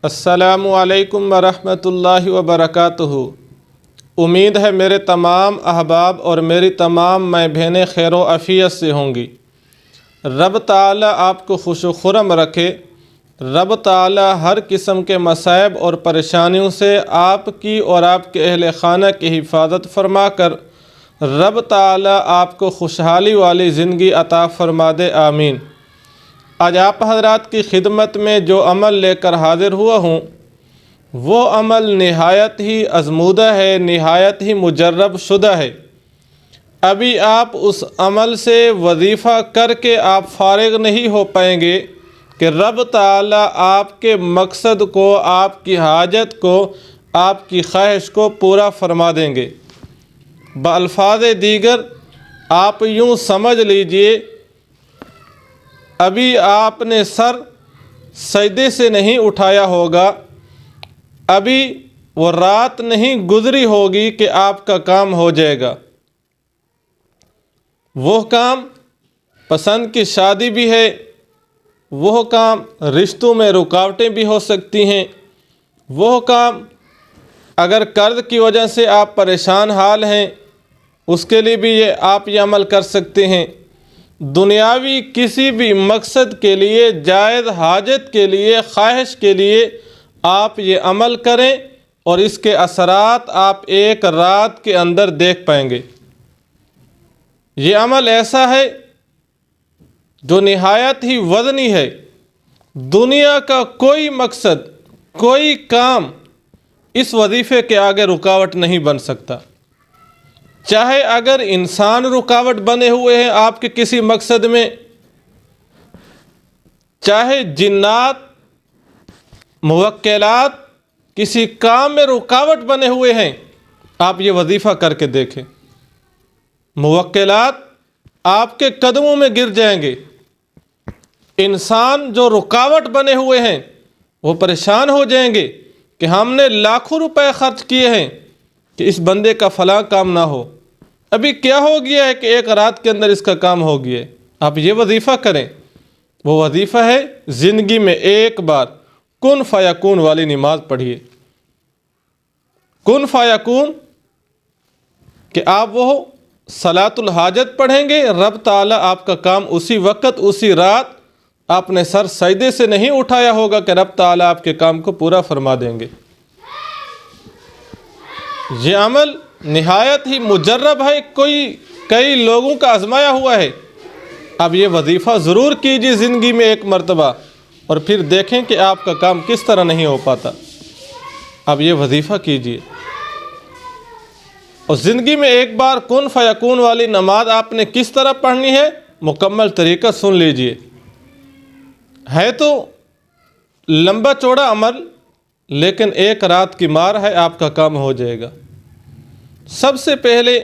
السلام علیکم ورحمۃ اللہ وبرکاتہ۔ امید ہے میرے تمام احباب اور میری تمام ماں بہنیں خیر و عافیت سے ہوں گی۔ رب تعالیٰ آپ کو خوش و خرم رکھے۔ رب تعالیٰ ہر قسم کے مصائب اور پریشانیوں سے آپ کی اور آپ کے اہل خانہ کی حفاظت فرما کر رب تعالیٰ آپ کو خوشحالی والی زندگی عطا فرما دے، آمین۔ آج آپ حضرات کی خدمت میں جو عمل لے کر حاضر ہوا ہوں وہ عمل نہایت ہی آزمودہ ہے، نہایت ہی مجرب شدہ ہے۔ ابھی آپ اس عمل سے وظیفہ کر کے آپ فارغ نہیں ہو پائیں گے کہ رب تعالیٰ آپ کے مقصد کو، آپ کی حاجت کو، آپ کی خواہش کو پورا فرما دیں گے۔ بالفاظ دیگر آپ یوں سمجھ لیجئے، ابھی آپ نے سر سجدے سے نہیں اٹھایا ہوگا، ابھی وہ رات نہیں گزری ہوگی کہ آپ کا کام ہو جائے گا۔ وہ کام پسند کی شادی بھی ہے، وہ کام رشتوں میں رکاوٹیں بھی ہو سکتی ہیں، وہ کام اگر قرض کی وجہ سے آپ پریشان حال ہیں اس کے لیے بھی آپ یہ عمل کر سکتے ہیں۔ دنیاوی کسی بھی مقصد کے لیے، جائز حاجت کے لیے، خواہش کے لیے آپ یہ عمل کریں اور اس کے اثرات آپ ایک رات کے اندر دیکھ پائیں گے۔ یہ عمل ایسا ہے جو نہایت ہی وزنی ہے۔ دنیا کا کوئی مقصد، کوئی کام اس وظیفے کے آگے رکاوٹ نہیں بن سکتا۔ چاہے اگر انسان رکاوٹ بنے ہوئے ہیں آپ کے کسی مقصد میں، چاہے جنات، موکلات کسی کام میں رکاوٹ بنے ہوئے ہیں، آپ یہ وظیفہ کر کے دیکھیں۔ موکلات آپ کے قدموں میں گر جائیں گے۔ انسان جو رکاوٹ بنے ہوئے ہیں وہ پریشان ہو جائیں گے کہ ہم نے لاکھوں روپے خرچ کیے ہیں کہ اس بندے کا فلاں کام نہ ہو، ابھی کیا ہو گیا ہے کہ ایک رات کے اندر اس کا کام ہو گیا ہے۔ آپ یہ وظیفہ کریں۔ وہ وظیفہ ہے زندگی میں ایک بار کن فیکون والی نماز پڑھیے۔ کن فیکون کہ آپ وہ صلاۃ الحاجت پڑھیں گے، رب تعالیٰ آپ کا کام اسی وقت، اسی رات، آپ نے سر سجدے سے نہیں اٹھایا ہوگا کہ رب تعالیٰ آپ کے کام کو پورا فرما دیں گے۔ یہ عمل نہایت ہی مجرب ہے، کئی لوگوں کا آزمایا ہوا ہے۔ اب یہ وظیفہ ضرور کیجیے زندگی میں ایک مرتبہ اور پھر دیکھیں کہ آپ کا کام کس طرح نہیں ہو پاتا۔ اب یہ وظیفہ کیجیے اور زندگی میں ایک بار کن فیکون والی نماز آپ نے کس طرح پڑھنی ہے مکمل طریقہ سن لیجیے۔ ہے تو لمبا چوڑا عمل لیکن ایک رات کی مار ہے، آپ کا کام ہو جائے گا۔ سب سے پہلے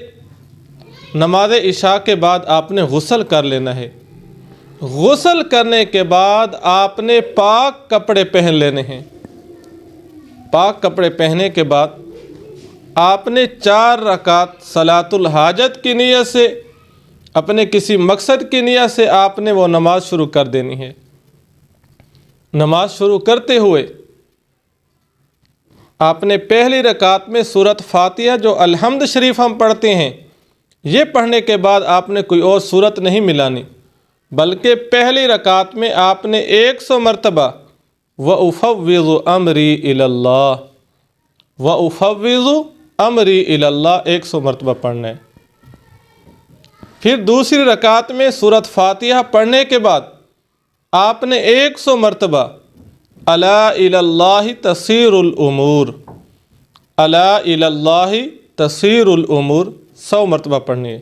نماز عشاء کے بعد آپ نے غسل کر لینا ہے۔ غسل کرنے کے بعد آپ نے پاک کپڑے پہن لینے ہیں۔ پاک کپڑے پہننے کے بعد آپ نے 4 رکعت صلاۃ الحاجت کی نیت سے، اپنے کسی مقصد کی نیت سے آپ نے وہ نماز شروع کر دینی ہے۔ نماز شروع کرتے ہوئے آپ نے پہلی رکعت میں سورۃ فاتحہ جو الحمد شریف ہم پڑھتے ہیں، یہ پڑھنے کے بعد آپ نے کوئی اور سورت نہیں ملانی، بلکہ پہلی رکعت میں آپ نے 100 مرتبہ وَأُفَوِّضُ أَمْرِي إِلَى اللَّهِ وَأُفَوِّضُ أَمْرِي إِلَى اللَّهِ 100 مرتبہ پڑھنا ہے۔ پھر دوسری رکعت میں سورۃ فاتحہ پڑھنے کے بعد آپ نے 100 مرتبہ الا الی اللہ تسیر الامور، الا الی اللہ تسیر الامور 100 مرتبہ پڑھنی ہے۔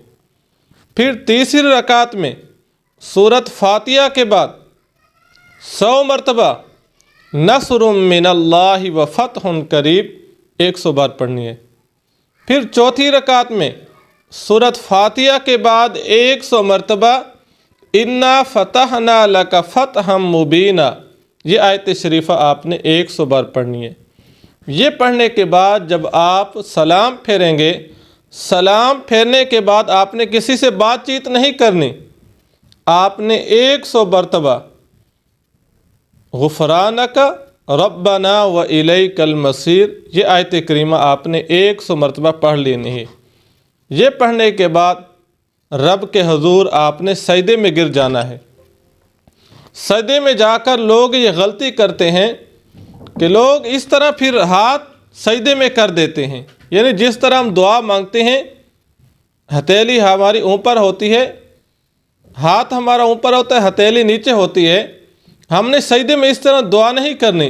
پھر تیسری رکعت میں سورۃ فاتحہ کے بعد 100 مرتبہ نصر من اللہ وفتح قریب 100 بار پڑھنی ہے۔ پھر چوتھی رکعت میں سورۃ فاتحہ کے بعد 100 مرتبہ انا فتحنا لک فتحا مبینا، یہ آیت شریفہ آپ نے 100 بار پڑھنی ہے۔ یہ پڑھنے کے بعد جب آپ سلام پھیریں گے، سلام پھیرنے کے بعد آپ نے کسی سے بات چیت نہیں کرنی، آپ نے 100 مرتبہ غفرانک ربنا و الیکل مصیر، یہ آیت کریمہ آپ نے 100 مرتبہ پڑھ لینی ہے۔ یہ پڑھنے کے بعد رب کے حضور آپ نے سجدے میں گر جانا ہے۔ سجدے میں جا کر لوگ یہ غلطی کرتے ہیں کہ لوگ اس طرح پھر ہاتھ سجدے میں کر دیتے ہیں، یعنی جس طرح ہم دعا مانگتے ہیں، ہتھیلی ہماری اوپر ہوتی ہے، ہاتھ ہمارا اوپر ہوتا ہے، ہتھیلی نیچے ہوتی ہے، ہم نے سجدے میں اس طرح دعا نہیں کرنی،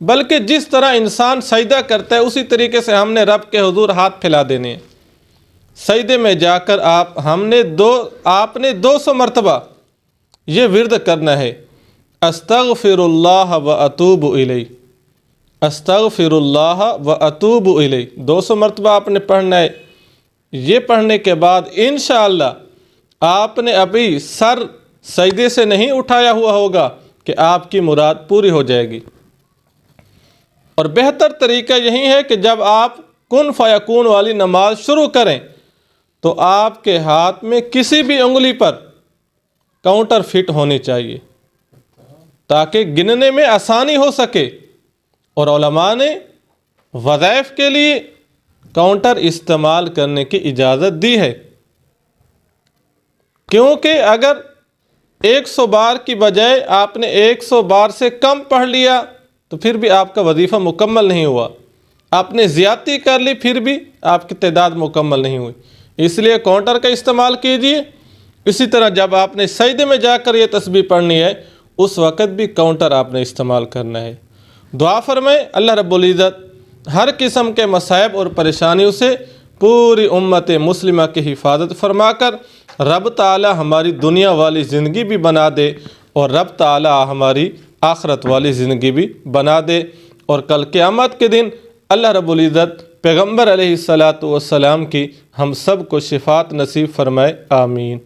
بلکہ جس طرح انسان سجدہ کرتا ہے اسی طریقے سے ہم نے رب کے حضور ہاتھ پھیلا دینے ہیں۔ سجدے میں جا کر آپ نے 200 مرتبہ یہ ورد کرنا ہے، استغفر اللہ و اتوب الیہ، استغفر اللہ و اتوب الیہ، 200 مرتبہ آپ نے پڑھنا ہے۔ یہ پڑھنے کے بعد انشاءاللہ آپ نے ابھی سر سجدے سے نہیں اٹھایا ہوا ہوگا کہ آپ کی مراد پوری ہو جائے گی۔ اور بہتر طریقہ یہی ہے کہ جب آپ کن فیکون والی نماز شروع کریں تو آپ کے ہاتھ میں کسی بھی انگلی پر کاؤنٹر فٹ ہونی چاہیے تاکہ گننے میں آسانی ہو سکے، اور علماء نے وظائف کے لیے کاؤنٹر استعمال کرنے کی اجازت دی ہے، کیونکہ اگر 100 بار کی بجائے آپ نے 100 بار سے کم پڑھ لیا تو پھر بھی آپ کا وظیفہ مکمل نہیں ہوا، آپ نے زیادتی کر لی پھر بھی آپ کی تعداد مکمل نہیں ہوئی، اس لیے کاؤنٹر کا استعمال کیجیے۔ اسی طرح جب آپ نے سجدے میں جا کر یہ تسبیح پڑھنی ہے اس وقت بھی کاؤنٹر آپ نے استعمال کرنا ہے۔ دعا فرمائیں اللہ رب العزت ہر قسم کے مصائب اور پریشانیوں سے پوری امت مسلمہ کی حفاظت فرما کر رب تعالی ہماری دنیا والی زندگی بھی بنا دے اور رب تعالی ہماری آخرت والی زندگی بھی بنا دے، اور کل قیامت کے دن اللہ رب العزت پیغمبر علیہ الصلاۃ والسلام کی ہم سب کو شفاعت نصیب فرمائے، آمین۔